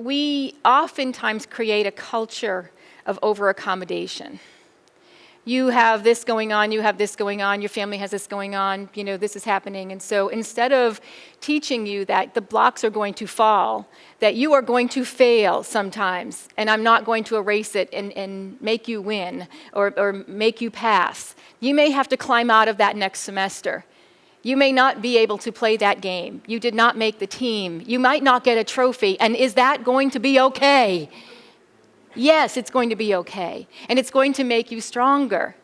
we oftentimes create a culture of over-accommodation. You have this going on, you have this going on, your family has this going on, this is happening. And so instead of teaching you that the blocks are going to fall, that you are going to fail sometimes, and I'm not going to erase it and make you win or make you pass. You may have to climb out of that next semester. You may not be able to play that game. You did not make the team. You might not get a trophy. And is that going to be okay? Yes, it's going to be okay, and it's going to make you stronger.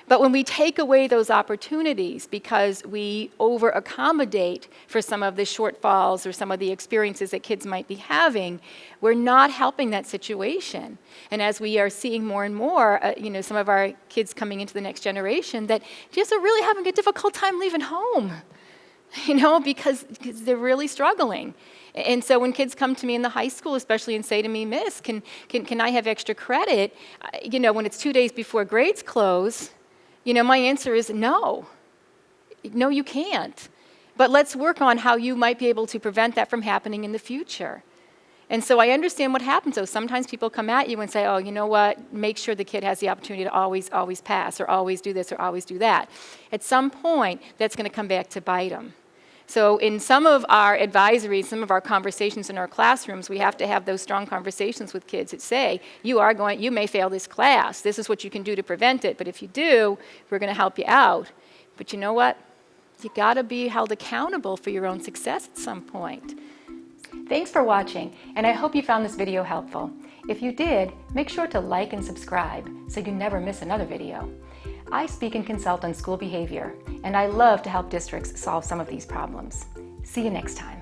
But when we take away those opportunities because we over-accommodate for some of the shortfalls or some of the experiences that kids might be having, we're not helping that situation. And as we are seeing more and more, some of our kids coming into the next generation that just are really having a difficult time leaving home, because they're really struggling. And so when kids come to me in the high school, especially, and say to me, Miss, can I have extra credit, when it's 2 days before grades close, my answer is no. No, you can't. But let's work on how you might be able to prevent that from happening in the future. And so I understand what happens, though. Sometimes people come at you and say, oh, you know what, make sure the kid has the opportunity to always pass, or always do this, or always do that. At some point, that's going to come back to bite them. So in some of our advisories, some of our conversations in our classrooms, we have to have those strong conversations with kids that say, you may fail this class. This is what you can do to prevent it. But if you do, we're going to help you out. But you know what? You got to be held accountable for your own success at some point. Thanks for watching, and I hope you found this video helpful. If you did, make sure to like and subscribe so you never miss another video. I speak and consult on school behavior, and I love to help districts solve some of these problems. See you next time.